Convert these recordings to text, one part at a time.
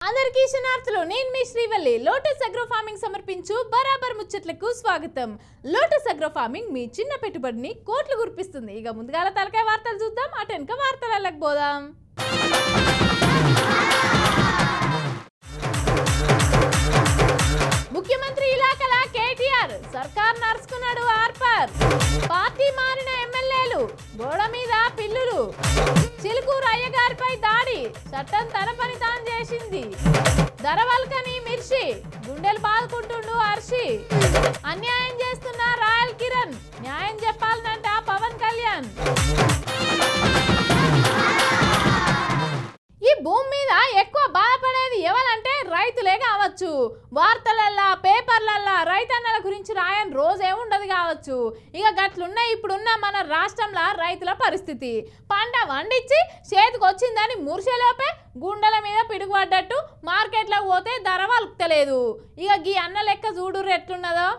అందరికీ శనార్థులు నేను మీ Srivalli lotus agro farming సమర్పించు బరాబర్ ముచ్చట్లకు స్వాగతం. లోటస్ అగ్రో ఫార్మింగ్ మీ చిన్న పెట్టుబడిని కోట్లు గుర్పిస్తుంది. ఇక ముందుగాల తలకాయ వార్తలు చూద్దాం, అటెనక వార్తలకు పోదాం. ముఖ్యమంత్రి ఇలాకల కేటీఆర్ సర్కార్ నడుచుకున్నాడు ఆర్పర్. పార్టీ మారిన ఎమ్మెల్యేలు గోడ మీద పిల్లులు. చిలుకూరు అయ్యగారిపై దాడి, చట్టం తన పని తాను చేసింది. ధరవల్కని మిర్చి, గుండెలు బాదుకుంటుండు హర్షి. అన్యాయం చేస్తున్న రాయల్ కిరణ్, న్యాయం చెప్పాలనంట పవన్ కళ్యాణ్. ఈ భూమి మీద ఎక్కువ బాధపడేది ఎవరంటే రైతులే కావచ్చు. వార్తలల్లా పేపర్లల్లా రైతన్నల గురించి రాయని రోజే ఉండదు కావచ్చు. ఇక గట్లున్న ఇప్పుడున్న మన రాష్ట్రంలో రైతుల పరిస్థితి. పంట వండించి చేతికి వచ్చిందని మురిసేలోపే గుండెల మీద పిడుగుపడ్డట్టు మార్కెట్లోకి పోతే ధర వలుకుతలేదు. ఇక గీ అన్న లెక్క చూడుర్రు ఎట్లున్నదో.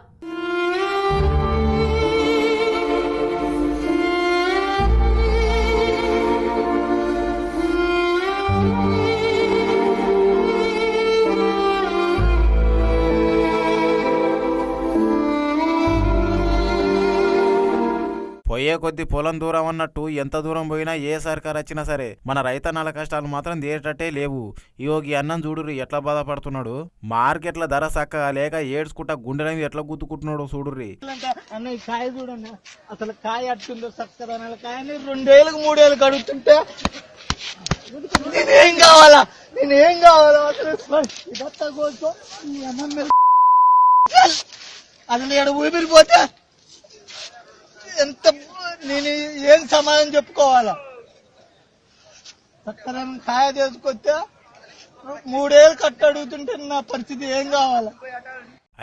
పోయే కొద్ది పొలం దూరం అన్నట్టు ఎంత దూరం పోయినా ఏ సర్కార్ వచ్చినా సరే మన రైతన్నల కష్టాలు మాత్రం తీరేటట్టే లేవు. ఈ అన్నం చూడుర్రి ఎట్లా బాధపడుతున్నాడు. మార్కెట్ల ధర చక్కగా లేక ఏడ్చుకుంటా గుండెల మీద ఎట్లా గుద్దుకుంటున్నాడు చూడుర్రి. అన్న ఈ కాయ చూడన్న, అసలు కాయ అట్టుందో చక్కగా కాయని 2 ఏళ్ళకు 3 ఏళ్ళకి అడుగుతుంటే నేనేం కావాలా అసలు ఇదంతా కోసం ఈ అన్నం మీద అసలు ఇక్కడ ఊపిరిపోతే ఎంత నేను ఏం సమాధానం చెప్పుకోవాలా. చక్కగా కాయ చేసుకొస్తే 3 ఏళ్ళు కట్ట అడుగుతుంటే నా పరిస్థితి ఏం కావాలా.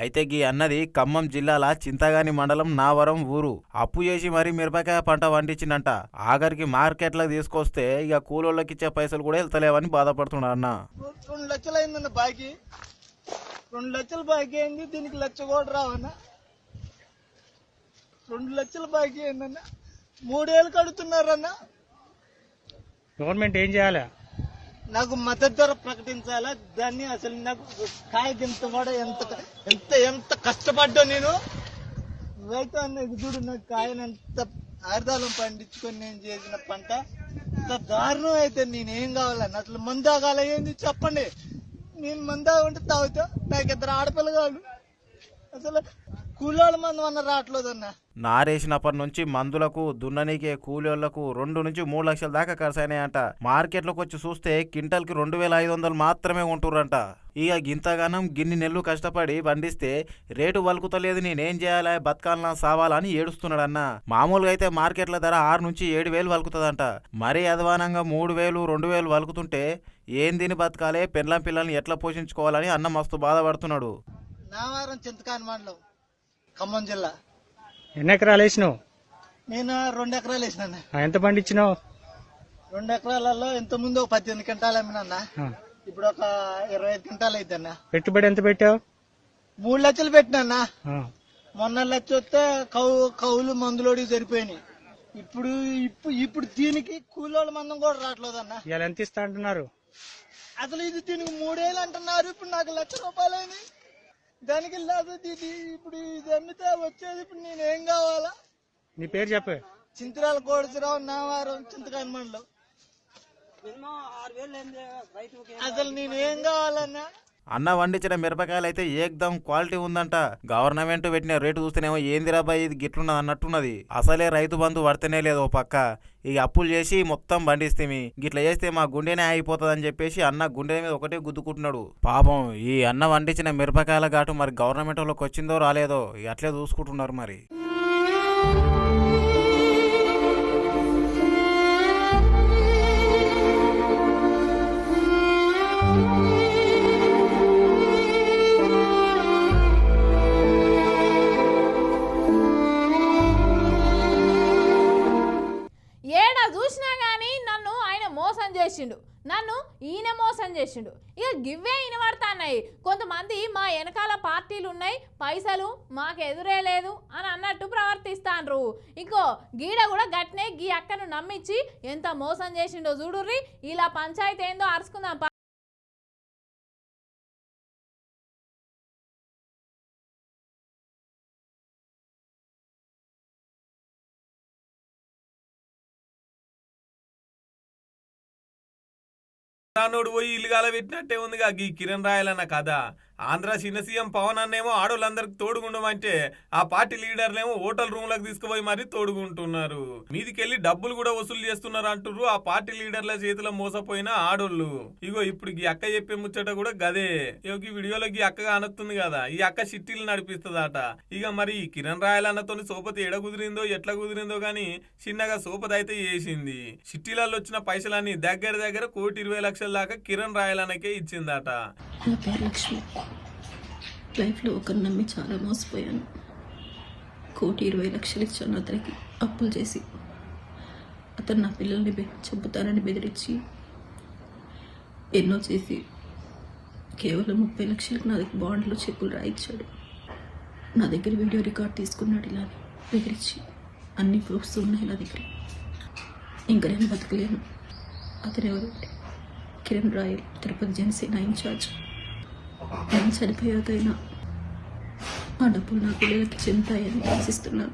అయితే గీ అన్నది ఖమ్మం జిల్లాల చింతగాని మండలం నావరం ఊరు. అప్పు చేసి మరీ మిరపకాయ పంట వండించిందంట. ఆఖరికి మార్కెట్లకు తీసుకొస్తే ఇక కూలోళ్ళకి ఇచ్చే పైసలు కూడా వెళ్తలేవని బాధపడుతున్నాడు అన్న. 2 లక్షలు అయిందన్న బాకీ. 2 లక్షలు బాకీ అయింది, దీనికి 1 లక్ష కూడా రావన్నా. 2 లక్షలు బాకీ అయిందన్న, 3 ఏళ్ళు కడుతున్నారన్న. గవర్నమెంట్ ఏం చేయాలి? నాకు మద్దతు ధర ప్రకటించాలా. దాన్ని అసలు నాకు కాయ గింత కూడా ఎంత ఎంత కష్టపడ్డా నేను రైతు అన్న. ఇది చూడు, నాకు కాయను ఎంత ఆరుదాలం పండించుకొని నేను చేసిన పంట ఇంత దారుణం అయితే నేనేం కావాలన్న. అసలు మందు తాగాల ఏంది చెప్పండి. నేను మందు తాగుంటే తాగుతా. నాకు 2 ఆడపిల్లగాళ్ళు. అసలు కూలోళ్ళ మందు అన్న రావట్లేదన్న. నారేసినప్పటి నుంచి మందులకు దున్ననీకే కూలీలకు 2 నుంచి 3 లక్షల దాకా ఖర్చు అయినాయంట. మార్కెట్లోకి వచ్చి చూస్తే క్వింటల్కి 2500 మాత్రమే ఉంటుర్రంట. ఇక గింతగానం గిన్ని నెలలు కష్టపడి పండిస్తే రేటు వలుకుతలేదు, నేనేం చేయాలా, బతకాలనా సావాలా అని ఏడుస్తున్నాడన్న. మామూలుగా అయితే మార్కెట్ల ధర 6 నుంచి 7 వలుకుతుందంట. మరీ అధ్వానంగా 3 2 వలుకుతుంటే ఏం తిని బతకాలే, పెండ్లం పిల్లల్ని ఎట్లా పోషించుకోవాలని అన్న మస్తు బాధపడుతున్నాడు. నావారం చింతకాని మండలం, ఖమ్మం జిల్లా. ఎన్ని ఎకరాలు వేసినావు? నేను 2 ఎకరాలు వేసినా. ఎంత పండించినావు? 2 ఎకరాలలో ఇంత ముందు 18 క్వింటాలు అమ్మినా. ఇప్పుడు ఒక 25 క్వింటాలు అయిద్దన్నా. పెట్టుబడి ఎంత పెట్టావు? 3 లక్షలు పెట్టినా. మొన్న 1 లక్ష వస్తే కౌలు మందులోడి సరిపోయినాయి. ఇప్పుడు దీనికి కూలోళ్ళ మందం కూడా రావట్లేదన్నా. ఇవాళ ఎంత ఇస్తా అంటున్నారు? అసలు ఇది దీనికి 3 ఏళ్ళు అంటున్నారు. ఇప్పుడు నాకు 1 లక్ష రూపాయలు అయింది. దానికి లేదు. ఇప్పుడు ఇది అమ్మితే వచ్చేది. ఇప్పుడు నేనేం కావాలా? నీ పేరు చెప్పు. చింతరాల కోడిసిరావు, నావారం, చింతకాని మండలం. అసలు నేనేం కావాలన్నా. అన్న వండించిన మిరపకాయలు అయితే ఏకదం క్వాలిటీ ఉందంట. గవర్నమెంట్ పెట్టిన రేటు చూస్తేనేమో ఏందిరాబాయి ఇది గిట్లున్నది అన్నట్టున్నది. అసలే రైతు బంధు పడితేనే లేదు ఓ పక్క. ఇక అప్పులు చేసి మొత్తం పండిస్తేమి గిట్ల చేస్తే మా గుండెనే అయిపోతుంది అని చెప్పేసి అన్న గుండె మీద ఒకటే గుద్దుకుంటున్నాడు. పాపం ఈ అన్న వండించిన మిరపకాయల ఘాటు మరి గవర్నమెంట్ వాళ్ళకి వచ్చిందో రాలేదో ఇక అట్లే చూసుకుంటున్నారు మరి. ఏడా చూసినా కానీ నన్ను ఆయన మోసం చేసిండు, నన్ను ఈయన మోసం చేసిండు. ఇక గివ్వే వినబడతాన్నాయి. కొంతమంది మా వెనకాల పార్టీలు ఉన్నాయి, పైసలు మాకు ఎదురే లేదు అని అన్నట్టు ప్రవర్తిస్తాండ్రు. ఇంకో గీడ కూడా గట్నే గీ అక్కను నమ్మించి ఎంత మోసం చేసిండో చూడుర్రి. ఇలా పంచాయతీ ఏందో అరుచుకుందాం. నాన్నోడు పోయి ఇల్లుగాల పెట్టినట్టే ఉందిగా ఈ కిరణ్ రాయలన్న కథ. ఆంధ్ర చిన్న సీఎం పవన్ అన్నేమో ఆడోళ్ళందరికి తోడుగుండమంటే ఆ పార్టీ లీడర్లేమో హోటల్ రూమ్లకు తీసుకుపోయి మరీ తోడుగుంటున్నారు. మీదికెళ్ళి డబ్బులు కూడా వసూలు చేస్తున్నారు అంటున్నారు ఆ పార్టీ లీడర్ల చేతిలో మోసపోయిన ఆడోళ్ళు. ఇగో ఇప్పుడు ఈ అక్క చెప్పే ముచ్చట కూడా గదే. ఈ వీడియోలోకి అక్కగా అనొస్తుంది కదా, ఈ అక్క సిట్టీలు నడిపిస్తుందట. ఇక మరి కిరణ్ రాయలన్నతోని సోపతి ఎడ కుదిరిందో ఎట్లా కుదిరిందో గానీ చిన్నగా సోపతి అయితే చేసింది. సిట్టీలలో వచ్చిన పైసలన్నీ దగ్గర 1,20,00,000 దాకా కిరణ్ రాయలన్నకే ఇచ్చిందట. నా పేరు లక్ష్మి. లైఫ్లో ఒకరు నమ్మి చాలా మోసపోయాను. 1,20,00,000 ఇచ్చాను అతనికి అప్పులు చేసి. అతను నా పిల్లల్ని చంపుతానని బెదిరించి ఎన్నో చేసి కేవలం 30 లక్షలకు నా దగ్గర బాండ్లో చెక్కులు రాయించాడు. నా దగ్గర వీడియో రికార్డ్ తీసుకున్నాడు ఇలా బెదిరించి. అన్ని ప్రూఫ్స్ ఉన్నాయి నా దగ్గర. ఇంకా నేను బతకలేను. అతను ఎవరు? కిరణ్ రాయల్, తిరుపతి జనసేన ఇన్ఛార్జ్. నేను చనిపోయాకైనా ఆ డబ్బులు నా పిల్లలకి చెందుతాయని ఆశిస్తున్నాను.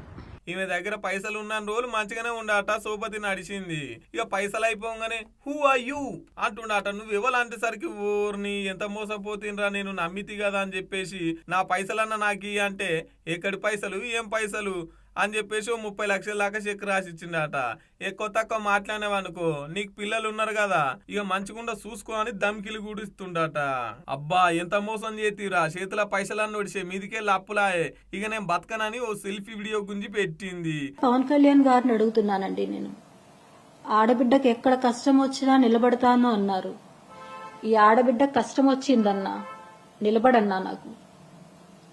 ఈమె దగ్గర పైసలు ఉన్న రోజులు మంచిగానే ఉండట. సోపతి నడిచింది. ఇక పైసలు అయిపోగానే హూ ఆర్ యూ అంటుండట. నువ్వు ఎవరంటేసరికి ఊరిని ఎంత మోసపోతుండ్రా, నేను నమ్మితి కదా అని చెప్పేసి నా పైసలన్నా నాకు అంటే ఎక్కడి పైసలు ఏం పైసలు అని చెప్పేసి 30 లక్షల దాకా చెక్ రాసిచ్చిండట. ఎక్కువ తక్కువ మాట్లాడినావనుకో నీకు పిల్లలు ఉన్నారు కదా ఇక మంచిగుండా చూసుకో అని దమ్కిలు గుడిస్తుండట. అబ్బా ఎంత మోసం చేతిరా, చేతుల పైసలన్నీ ఒడిసే మీదికెళ్ళి అప్పులాయే. ఇక నేను బతకనని ఓ సెల్ఫీ వీడియో గుంజి పెట్టింది. పవన్ కళ్యాణ్ గారిని అడుగుతున్నానండి నేను. ఆడబిడ్డకి ఎక్కడ కష్టం వచ్చినా నిలబడతాను అన్నారు. ఈ ఆడబిడ్డ కష్టం వచ్చిందన్నా నిలబడన్నా, నాకు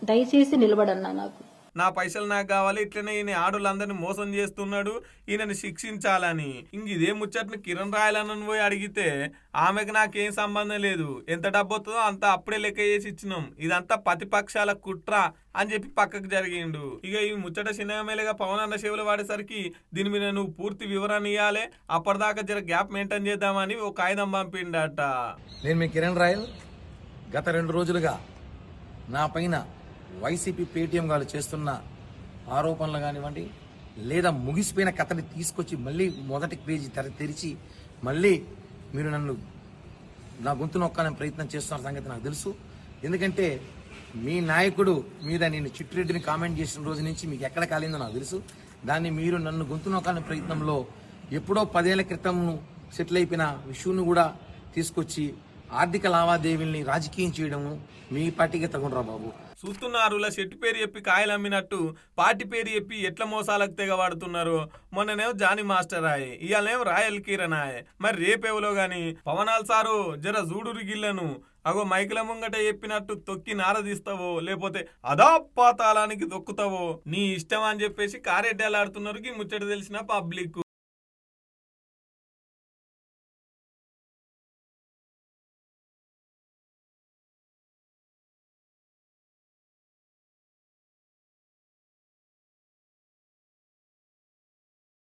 దయచేసి నిలబడన్నా. నాకు నా పైసలు నాకు కావాలి, ఇట్లనే ఈయన ఆడోళ్ళందరినీ మోసం చేస్తున్నాడు, ఈయనని శిక్షించాలని. ఇంక ఇదే ముచ్చట్ని కిరణ్ రాయలన్నను పోయి అడిగితే ఆమెకు నాకేం సంబంధం లేదు, ఎంత డబ్బు వస్తుందో అంత అప్పుడే లెక్క చేసి ఇచ్చినాం, ఇదంతా ప్రతిపక్షాల కుట్ర అని చెప్పి పక్కకు జరిగిండు. ఇక ఈ ముచ్చట చిన్నమేలుగా పవన్ అన్న సేవలు వాడేసరికి దీని మీద నువ్వు పూర్తి వివరణ ఇవ్వాలి, అప్పటిదాకా జర గ్యాప్ మెయింటైన్ చేద్దామని ఒక కాగితం పంపిండట. నేను మీ కిరణ్ రాయల్. గత 2 రోజులుగా నా పైన వైసీపీ పేటీఎం వాళ్ళు చేస్తున్న ఆరోపణలు కానివ్వండి, లేదా ముగిసిపోయిన కథని తీసుకొచ్చి మళ్ళీ మొదటి పేజీ తెరిచి మళ్ళీ మీరు నన్ను నా గొంతు నొక్కాలని ప్రయత్నం చేస్తున్న సంగతి నాకు తెలుసు. ఎందుకంటే మీ నాయకుడు మీద నేను చిట్టిరెడ్డిని కామెంట్ చేసిన రోజు నుంచి మీకు ఎక్కడ కాలిందో నాకు తెలుసు. దాన్ని మీరు నన్ను గొంతు నొక్కాలని ప్రయత్నంలో ఎప్పుడో 10 ఏళ్ల క్రితం సెటిల్ అయిపోయిన విషయాన్ని కూడా తీసుకొచ్చి ఆర్థిక లావాదేవీల్ని రాజకీయం చేయడము మీ పార్టీకి తగునరా బాబు. చూస్తున్నారు చెట్టు పేరు చెప్పి కాయలు అమ్మినట్టు పార్టీ పేరు చెప్పి ఎట్లా మోసాలకు తెగబడుతున్నారు. మొన్ననేమో జానీ మాస్టర్ ఆయే, ఇవాళనేమో రాయల్ కిరణ్ ఆయే. మరి రేపేవలో గాని పవనాల్ సారు జర జూడురు గిల్లను అగో మైకుల ముంగట చెప్పినట్టు తొక్కి నారదీస్తావో లేకపోతే అదా పాతాళానికి దొక్కుతావో నీ ఇష్టం అని చెప్పేసి కారెడ్డలాడుతున్నారు ఈ ముచ్చట తెలిసిన పబ్లిక్.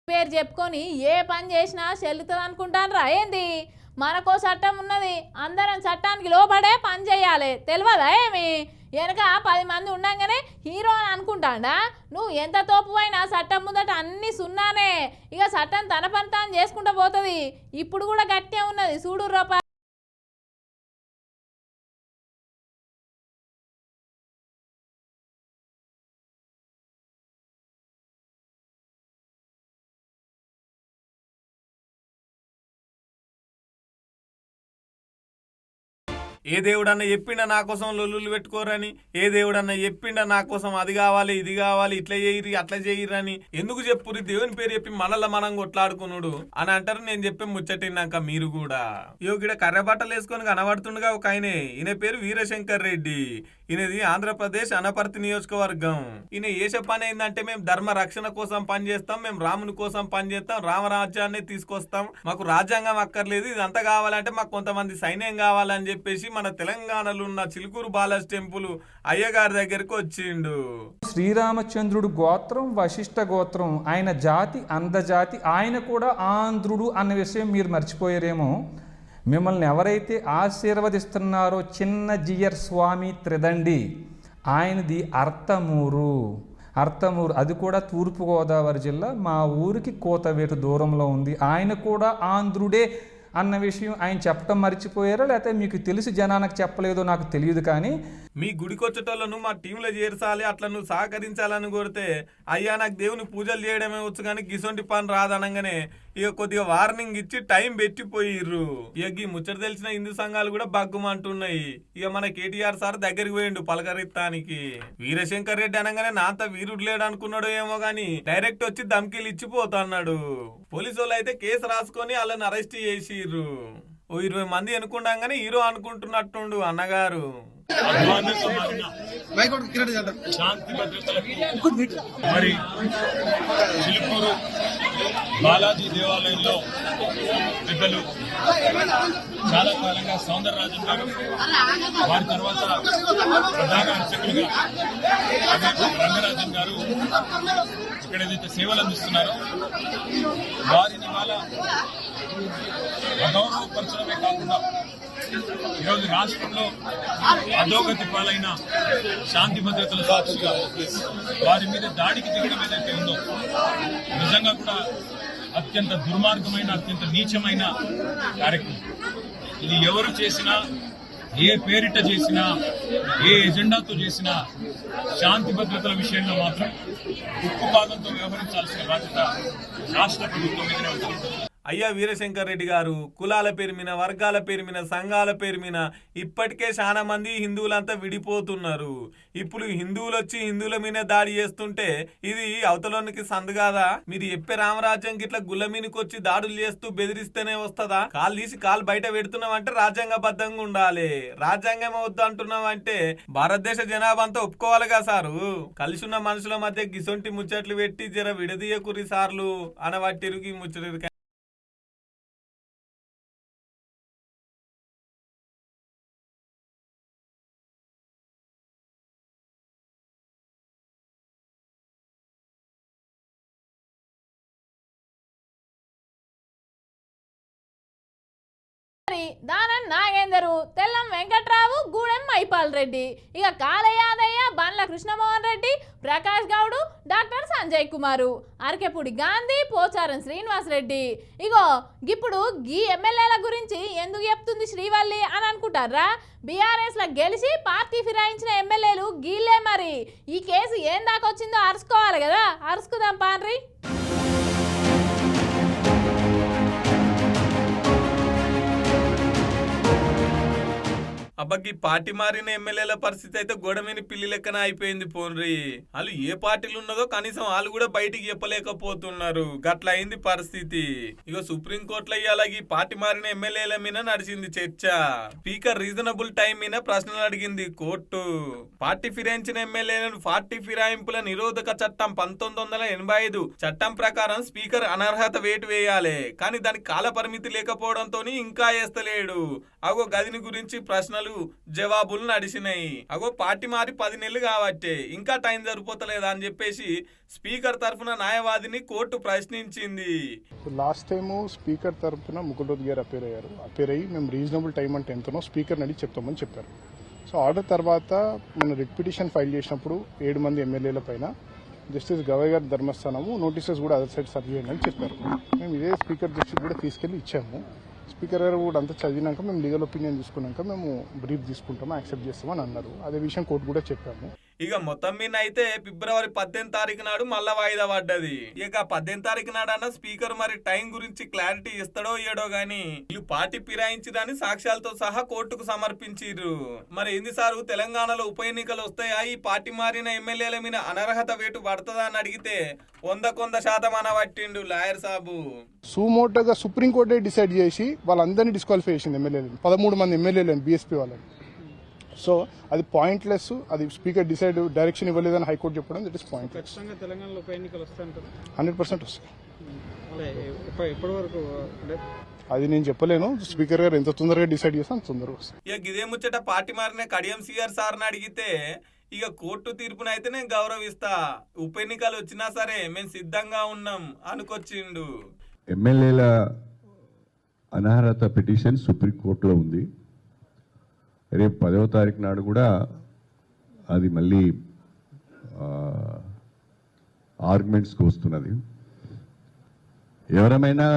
పేరు చెప్పుకొని ఏ పని చేసినా చెల్లుతుంది అనుకుంటాను ఏంది? మనకో చట్టం ఉన్నది, అందరం చట్టానికి లోబడే పని చేయాలి, తెలియదా ఏమి? వెనక 10 మంది ఉండగానే హీరో అని అనుకుంటాడా? నువ్వు ఎంత తోపువైనా చట్టం ముందట అన్ని సున్నానే. ఇక చట్టం తన పని తాను చేసుకుంటూ పోతుంది. ఇప్పుడు కూడా గట్టే ఉన్నది చూడు రూపాయి. ఏ దేవుడన్నా చెప్పిండా నా కోసం లొల్లులు పెట్టుకోరని? ఏ దేవుడన్నా చెప్పిండా నా కోసం అది కావాలి ఇది కావాలి ఇట్లా చేయరు అట్లా చేయరని? ఎందుకు చెప్పుర్రి? దేవుని పేరు చెప్పి మనల్ని మనం కొట్లాడుకున్నాడు అని అంటారు. నేను చెప్పే ముచ్చటినాక మీరు కూడా యోగిడ కర్ర బట్టలు వేసుకొని కనబడుతుండగా ఒక ఆయనే, ఈయన పేరు వీరశంకర్ రెడ్డి. ఈయనది ఆంధ్రప్రదేశ్ అనపర్తి నియోజకవర్గం. ఈయన ఏసే పని ఏంటంటే మేము ధర్మ రక్షణ కోసం పనిచేస్తాం, మేము రాముని కోసం పనిచేస్తాం, రామరాజ్యాన్ని తీసుకొస్తాం, మాకు రాజ్యాంగం అక్కర్లేదు, ఇదంతా కావాలంటే మాకు కొంతమంది సైన్యం కావాలని చెప్పేసి మన తెలంగాణలో ఉన్న చిలుకూరు బాలాజీ టెంపుల్ అయ్యగారి దగ్గరికి వచ్చిండు. శ్రీరామచంద్రుడు గోత్రం వశిష్ఠ గోత్రం, ఆయన జాతి అందజాతి, ఆయన కూడా ఆంధ్రుడు అన్న విషయం మీరు మర్చిపోయారేమో. మిమ్మల్ని ఎవరైతే ఆశీర్వదిస్తున్నారో చిన్న జియర్ స్వామి త్రిదండి, ఆయనది అర్తమూరు. అది కూడా తూర్పుగోదావరి జిల్లా, మా ఊరికి కోతవేటు దూరంలో ఉంది. ఆయన కూడా ఆంధ్రుడే అన్న విషయం ఆయన చెప్పడం మర్చిపోయారో లేకపోతే మీకు తెలిసి జనానికి చెప్పలేదో నాకు తెలియదు, కానీ మీ గుడికొచ్చేటోళ్ళను మా టీంలో చేర్చాలి, అట్లా నువ్వు సహకరించాలని కోరితే అయ్యా నాకు దేవుని పూజలు చేయడమే వచ్చు కానీ గిసొంటి పని రాదనగానే ఇక కొద్దిగా వార్నింగ్ ఇచ్చి టైం పెట్టిపోయిర్రు. ఇక ఈ ముచ్చట తెలిసిన హిందూ సంఘాలు కూడా బగ్గుమంటున్నాయి. ఇక మన కేటీఆర్ సార్ దగ్గరికి పోయిండు పలకరిత్తానికి. వీరశంకర్ రెడ్డి అనగానే నాంత వీరుడు లేడు అనుకున్నాడు ఏమో గాని డైరెక్ట్ వచ్చి ధమ్కీలు ఇచ్చిపోతా అన్నాడు. పోలీసు వాళ్ళు అయితే కేసు రాసుకొని వాళ్ళని అరెస్ట్ చేసిర్రు. ఓ 20 మంది అనుకుంటాగానే హీరో అనుకుంటున్నట్టుండు అన్నగారు. శాంతి భద్రతలకు మరి చిలుకూరు బాలాజీ దేవాలయంలో పెద్దలు చాలా కాలంగా సౌందరరాజన్ గారు, వారి తర్వాత ప్రధాన అర్చకులుగా రంగరాజన్ గారు ఇక్కడ ఏదైతే సేవలు అందిస్తున్నారో వారిని వాళ్ళ అగౌరవపరచడమే కాకుండా ఈరోజు రాష్ట్రంలో అధోగతి పాలైన శాంతి భద్రతల సాక్షిగా వారి మీద దాడికి దిగడం ఏదైతే ఉందో నిజంగా కూడా అత్యంత దుర్మార్గమైన, అత్యంత నీచమైన కార్యక్రమం. ఇది ఎవరు చేసినా, ఏ పేరిట చేసినా, ఏ ఎజెండాతో చేసినా శాంతి భద్రతల విషయంలో మాత్రం ఉక్కుపాదంతో వ్యవహరించాల్సిన బాధ్యత రాష్ట్ర ప్రభుత్వం మీదనే ఉంటుంది. అయ్యా వీరశంకర్ రెడ్డి గారు, కులాల పేరు మీద, వర్గాల పేరు మీద, సంఘాల పేరు మీద ఇప్పటికే చాలా మంది హిందువులంతా విడిపోతున్నారు. ఇప్పుడు హిందువులు వచ్చి హిందువుల మీద దాడి చేస్తుంటే ఇది అవతలోనికి సందు కాదా? మీరు చెప్పే రామరాజ్యం గిట్లా గుళ్ళ మీదకి వచ్చి దాడులు చేస్తూ బెదిరిస్తేనే వస్తుందా? కాలు తీసి కాలు బయట పెడుతున్నామంటే రాజ్యాంగబద్ధంగా ఉండాలి. రాజ్యాంగం వద్దు అంటున్నామంటే భారతదేశ జనాభా అంతా ఒప్పుకోవాలిగా సారు. కలిసి ఉన్న మనుషుల మధ్య గిసొంటి ముచ్చట్లు పెట్టి జర విడదీయకురి సార్లు అనవట్టిరుగి ముచ్చట. దానం నాగేందరు, తెల్లం వెంకట్రావు, గూడెం మైపాల్ రెడ్డి, ఇక కాలయాదయ్య, బండ్ల కృష్ణమోహన్ రెడ్డి, ప్రకాష్ గౌడు, డాక్టర్ సంజయ్ కుమారు, అరకెపూడి గాంధీ, పోచారం శ్రీనివాస్ రెడ్డి. ఇగో ఇప్పుడు గీ ఎమ్మెల్యేల గురించి ఎందుకు చెప్తుంది శ్రీవల్లి అని అనుకుంటారా? బీఆర్ఎస్ ల గెలిచి పార్టీ ఫిరాయించిన ఎమ్మెల్యేలు గీలే. మరి ఈ కేసు ఏం దాకా వచ్చిందో అరుచుకోవాలి కదా, అరుచుకుందాం పాన్రి. అబ్బకి పార్టీ మారిన ఎమ్మెల్యేల పరిస్థితి అయితే గొడవని పిల్లి లెక్కన అయిపోయింది. పోన్రి వాళ్ళు ఏ పార్టీలు ఉన్నదో కనీసం వాళ్ళు కూడా బయటికి చెప్పలేకపోతున్నారు. గట్ల అయింది పరిస్థితి. ఇక సుప్రీంకోర్టులో అలాగే పార్టీ మారిన ఎమ్మెల్యేల మీద నడిచింది చర్చ. స్పీకర్ రీజనబుల్ టైం మీద ప్రశ్నలు అడిగింది కోర్టు. పార్టీ ఫిరాయించిన ఎమ్మెల్యేలను పార్టీ ఫిరాయింపుల నిరోధక చట్టం 1985 చట్టం ప్రకారం స్పీకర్ అనర్హత వేటు వేయాలి. కానీ దానికి కాల పరిమితి లేకపోవడంతో ఇంకా వేస్తలేడు. అగో గదిని గురించి ప్రశ్నలు జవాబులు నడిచినాయి. అగో పార్టీ మారి 10 నెలలు కాబట్టే ఇంకా టైం సరిపోతలేదా అని చెప్పేసి స్పీకర్ తరఫున న్యాయవాదిని కోర్టు ప్రశ్నించింది. లాస్ట్ టైము స్పీకర్ తరఫున ముకుల్ గారు అపేర్ అయ్యి మేము రీజనబుల్ టైం అంటే ఎంతనో స్పీకర్ అడిగి చెప్తామని చెప్పారు. సో ఆర్డర్ తర్వాత మన రిట్ పిటిషన్ ఫైల్ చేసినప్పుడు 7 మంది ఎమ్మెల్యేల పైన జస్టిస్ గవయ్ గారి ధర్మస్థానము నోటీసెస్ కూడా అదర్ సైడ్ సర్వ్ చేయండి అని చెప్పారు. మేము ఇదే స్పీకర్ దృష్టికి కూడా తీసుకెళ్లి ఇచ్చాము. స్పీకర్ గారు కూడా అంతా చదివినాక మేము లీగల్ ఒపీనియన్ తీసుకున్నాక మేము బ్రీఫ్ తీసుకుంటాము, యాక్సెప్ట్ చేస్తామని అన్నారు. అదే విషయం కోర్టు కూడా చెప్పాము. ఇక మొత్తం మీద అయితే ఫిబ్రవరి 18 తారీఖు నాడు మళ్ళా వాయిదా పడ్డది. ఇక 18 తారీఖు నాడన్న స్పీకర్ మరి టైం గురించి క్లారిటీ ఇస్తాడో ఇయ్యడో గాని వీళ్ళు పార్టీ ఫిరాయించడాన్ని సాక్ష్యాలతో సహా కోర్టుకు సమర్పించారు. మరి ఏంది సారు తెలంగాణలో ఉప ఎన్నికలు వస్తాయా, ఈ పార్టీ మారిన ఎమ్మెల్యేల మీద అనర్హత వేటు పడుతుందా అని అడిగితే 100% అనబట్టిండు లాయర్ సాబు. సుమోటోగా సుప్రీంకోర్టే డిసైడ్ చేసి వాళ్ళందరినీ డిస్క్వాలిఫై చేసింది ఎమ్మెల్యేలు, 13 మంది ఎమ్మెల్యేలను బీఎస్పీ వాళ్ళని. సో అది పాయింట్లెస్. అది స్పీకర్ డిసైడ్ డైరెక్షన్ ఇవ్వలేదని హైకోర్టు చెప్పడం దట్ ఇస్ పాయింట్లెస్. తెలంగాణలో ఉప ఎన్నికలు వస్తాయంటారు. 100% వస్తాయి. ఎప్పటి వరకు అది నేను చెప్పలేను. స్పీకర్ గారు ఎంత తొందరగా డిసైడ్ చేస్తే అంత తొందరగా వస్తాయి. ఇక ఇదే ముచ్చట పార్టీ మారిన కడియం సిఆర్ సార్ని అడిగితే ఇక కోర్టు తీర్పునైతే నేను గౌరవిస్తా, ఉప ఎన్నికలు వచ్చినా సరే మేము సిద్ధంగా ఉన్నాం అనుకొచ్చిండు. ఎమ్మెల్యేల అనర్హత పిటిషన్ సుప్రీంకోర్టులో ఉంది. రేపు 10వ తారీఖు నాడు కూడా అది మళ్ళీ ఆర్గ్యుమెంట్స్కి వస్తున్నది. ఎవరమైనా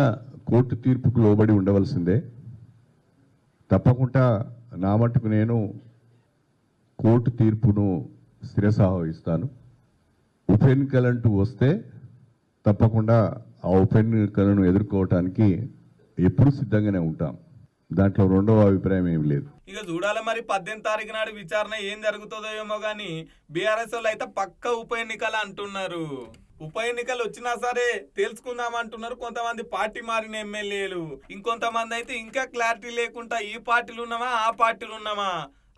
కోర్టు తీర్పుకు లోబడి ఉండవలసిందే. తప్పకుండా నా మట్టుకు నేను కోర్టు తీర్పును శిరసావహిస్తాను. ఉప ఎన్నికలంటూ వస్తే తప్పకుండా ఆ ఉప ఎన్నికలను ఎదుర్కోవటానికి ఎప్పుడు సిద్ధంగానే ఉంటాం. దాంట్లో రెండవ అభిప్రాయం ఏమి లేదు. ఇక చూడాలి మరి 18 తారీఖు నాడు విచారణ ఏం జరుగుతుందో ఏమో గానీ బీఆర్ఎస్ వాళ్ళు అయితే పక్క ఉప ఎన్నికలు అంటున్నారు. ఉప ఎన్నికలు వచ్చినా సరే తెలుసుకుందాం అంటున్నారు కొంతమంది పార్టీ మారిన ఎమ్మెల్యేలు. ఇంకొంతమంది అయితే ఇంకా క్లారిటీ లేకుండా ఈ పార్టీలు ఉన్నామా ఆ పార్టీలు ఉన్నామా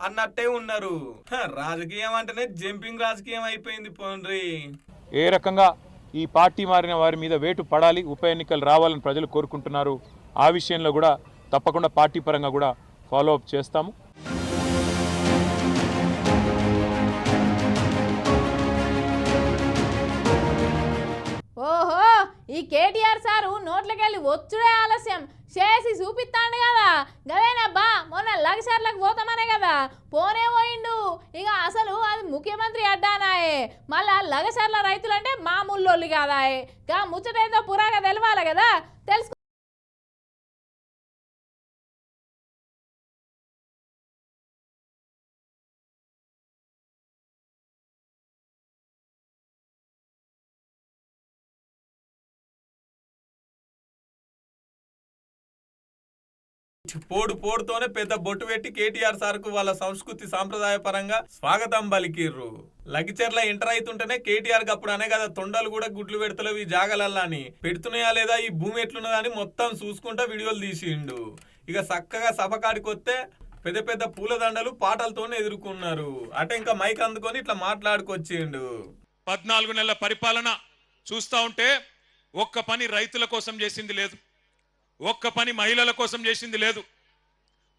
అన్నట్టే ఉన్నారు. రాజకీయం అంటేనే జంపింగ్ రాజకీయం అయిపోయింది. పోండ్రి ఏ రకంగా ఈ పార్టీ మారిన వారి మీద వేటు పడాలి, ఉప ఎన్నికలు రావాలని ప్రజలు కోరుకుంటున్నారు. ఆ విషయంలో కూడా తప్పకుండా పార్టీ పరంగా కూడా ఫాలో అప్ చేస్తాము. ఓహో, ఈ కేటీఆర్ సారు నోట్లకెళ్ళి వచ్చుడే ఆలస్యం చేసి చూపిస్తాండు కదా. గదేనబ్బా మొన్న లగసర్లకు పోతామనే కదా పోనే పోయిండు. ఇక అసలు అది ముఖ్యమంత్రి అడ్డానాయే. మళ్ళా లగసర్ల రైతులంటే మామూలు కాదాయే. గా ముచ్చటేందో పురాగా తెలవాలి కదా. తెలుసు పోడుతోనే పెద్ద బొట్టు పెట్టి కేటీఆర్ సార్కు వాళ్ళ సంస్కృతి సాంప్రదాయ పరంగా స్వాగతం పలికిర్రు. లగిచెర్ల ఎంటర్ అవుతుంటేనే కేటీఆర్ అప్పుడు అనే కదా తొండలు కూడా గుడ్లు పెడతలేవు ఈ జాగలల్లా అని. పెడుతున్నాయా లేదా ఈ భూమి ఎట్లున్నదని మొత్తం చూసుకుంటా వీడియోలు తీసిండు. ఇక చక్కగా సభ కాడికి వస్తే పెద్ద పెద్ద పూలదండలు పాటలతోనే ఎదుర్కొన్నారు. అంటే ఇంకా మైక్ అందుకొని ఇట్లా మాట్లాడుకొచ్చిండు. 14 నెలల పరిపాలన చూస్తా ఉంటే ఒక్క పని రైతుల కోసం చేసింది లేదు, ఒక్క పని మహిళల కోసం చేసింది లేదు,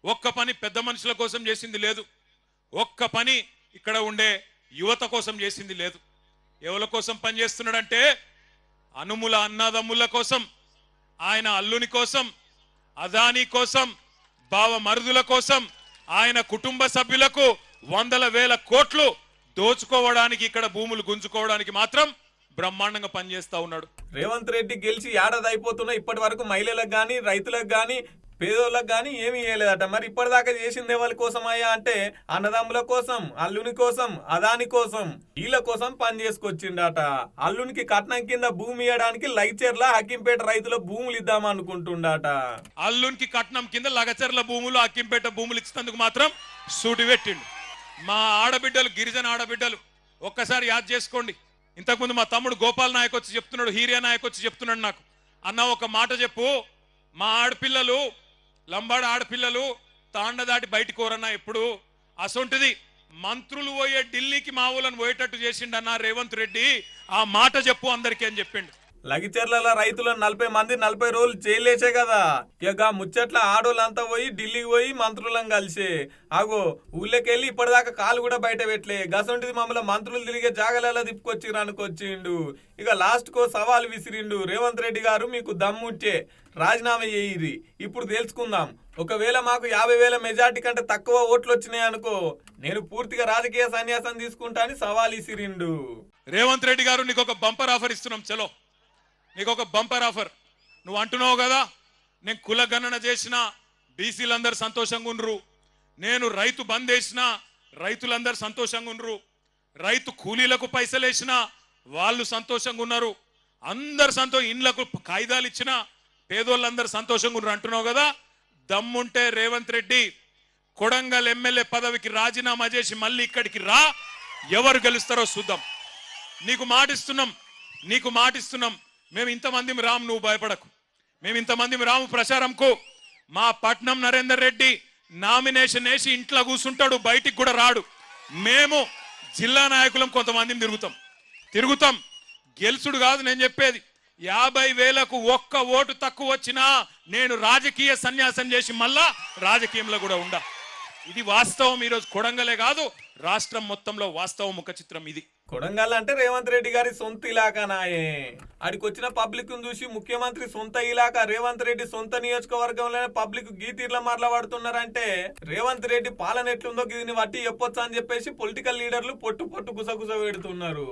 ఒక్క పని పెద్ద మనుషుల కోసం చేసింది లేదు, ఒక్క పని ఇక్కడ ఉండే యువత కోసం చేసింది లేదు. ఎవరి కోసం పనిచేస్తున్నాడంటే అనుముల అన్నదమ్ముల కోసం, ఆయన అల్లుని కోసం, అదానీ కోసం, బావ మరుదుల కోసం, ఆయన కుటుంబ సభ్యులకు 100,000 కోట్లు దోచుకోవడానికి, ఇక్కడ భూములు గుంజుకోవడానికి మాత్రం బ్రహ్మాండంగా పనిచేస్తా ఉన్నాడు. రేవంత్ రెడ్డి గెలిచి ఏడాది అయిపోతున్నా ఇప్పటి వరకు మహిళలకు గాని రైతులకు గాని పేదోళ్ళకి గాని ఏమీ చేయలేదట. మరి ఇప్పటిదాకా చేసింది ఎవరి కోసమయ్యా అంటే అన్నదమ్ముల కోసం, అల్లుని కోసం, అదాని కోసం, వీళ్ళ కోసం పని చేసుకొచ్చిండట. అల్లునికి కట్నం కింద భూమి ఇవ్వడానికి లగచెర్ల హక్కింపేట రైతుల భూములు ఇద్దామనుకుంటుండట. అల్లునికి కట్నం కింద లగచెర్ల భూములు హక్కింపేట భూములు ఇచ్చినందుకు మాత్రం సూటి పెట్టిండు. మా ఆడబిడ్డలు, గిరిజన ఆడబిడ్డలు ఒక్కసారి యాద్ చేసుకోండి. ఇంతకుముందు మా తమ్ముడు గోపాల్ నాయక్ వచ్చి చెప్తున్నాడు, హీరియా నాయక్ వచ్చి చెప్తున్నాడు నాకు, అన్న ఒక మాట చెప్పు, మా ఆడపిల్లలు లంబాడ ఆడపిల్లలు తాండ దాటి బయటికి కోరన్నా ఎప్పుడు అసొంటిది మంత్రులు పోయే ఢిల్లీకి మా ఊళ్ళని పోయేటట్టు చేసిండన్నా రేవంత్ రెడ్డి, ఆ మాట చెప్పు అందరికీ అని చెప్పిండు. లగిచెర్ల రైతులను 40 మంది 40 రోజులు జైలేసే కదా. ఇక ముచ్చట్ల ఆడోళ్ళంతా పోయి ఢిల్లీకి పోయి మంత్రులను కలిసే ఆగో ఊళ్ళకెళ్ళి ఇప్పటిదాకా కాలు కూడా బయట పెట్టలే. గసంటిది మమ్మల్ని మంత్రులు తిరిగే జాగలలో తిప్పుకొచ్చిర్రు అనుకొచ్చిండు. ఇక లాస్ట్ కో సవాల్ విసిరిండు. రేవంత్ రెడ్డి గారు మీకు దమ్ముంటే రాజీనామా చేయిరి, ఇప్పుడు తెలుసుకుందాం. ఒకవేళ మాకు 50,000 మెజార్టీ కంటే తక్కువ ఓట్లు వచ్చినాయి అనుకో, నేను పూర్తిగా రాజకీయ సన్యాసం తీసుకుంటా అని సవాల్ విసిరిండు. రేవంత్ రెడ్డి గారు నీకు ఒక బంపర్ ఆఫర్ ఇస్తున్నాం, చలో నీకు ఒక బంపర్ ఆఫర్. నువ్వు అంటున్నావు కదా నేను కుల గణన చేసిన బీసీలందరూ సంతోషంగా ఉండ్రు, నేను రైతు బంద్ వేసిన రైతులందరూ సంతోషంగా ఉండ్రు, రైతు కూలీలకు పైసలు వేసిన వాళ్ళు సంతోషంగా ఉన్నారు, అందరు ఇండ్లకు కాయిదాలు ఇచ్చిన పేదోళ్ళందరూ సంతోషంగా ఉన్నారు అంటున్నావు కదా. దమ్ముంటే రేవంత్ రెడ్డి కొడంగల్ ఎమ్మెల్యే పదవికి రాజీనామా చేసి మళ్ళీ ఇక్కడికి రా, ఎవరు గెలుస్తారో చూద్దాం. నీకు మాటిస్తున్నాం. మేము ఇంతమంది రాము, నువ్వు భయపడకు. మేము ఇంతమంది రాము ప్రచారంకు. మా పట్నం నరేందర్ రెడ్డి నామినేషన్ వేసి ఇంట్లో కూర్చుంటాడు, బయటికి కూడా రాడు. మేము జిల్లా నాయకులం కొంతమందిని తిరుగుతాం. గెలుసుడు కాదు నేను చెప్పేది. 50,000కు ఒక్క ఓటు తక్కువ వచ్చినా నేను రాజకీయ సన్యాసం చేసి మళ్ళా రాజకీయంలో కూడా ఉండా. ఇది వాస్తవం. ఈరోజు కొడంగలే కాదు రాష్ట్రం మొత్తంలో వాస్తవం ముఖ చిత్రం ఇది. కొడంగల్ అంటే రేవంత్ రెడ్డి గారి సొంత ఇలాకానాయే. అడికి వచ్చిన పబ్లిక్ చూసి ముఖ్యమంత్రి సొంత ఇలాకా, రేవంత్ రెడ్డి సొంత నియోజకవర్గంలోనే పబ్లిక్ గీతీర్ల మాట్లాడుతున్నారంటే రేవంత్ రెడ్డి పాలన ఎట్లుందో దీన్ని బట్టి చెప్పొచ్చు అని చెప్పేసి పొలిటికల్ లీడర్లు పొట్టు గుసగుస పెడుతున్నారు.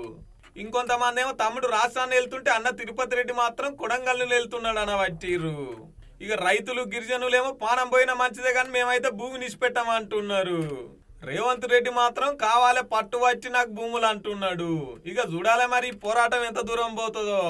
ఇంకొంతమంది ఏమో తమ్ముడు రాష్ట్రాన్ని వెళ్తుంటే అన్న తిరుపతి రెడ్డి మాత్రం కొడంగల్ని వెళ్తున్నాడు అన్న పట్టిర్రు. ఇక రైతులు గిరిజనులేమో పానం పోయినా మంచిదే కానీ మేమైతే భూమి నిష్పెట్టామంటున్నారు. రేవంత్ రెడ్డి మాత్రం కావాలే పట్టు వచ్చి నాకు భూములు అంటున్నాడు. ఇక చూడాలే మరి పోరాటం ఎంత దూరం పోతుందో.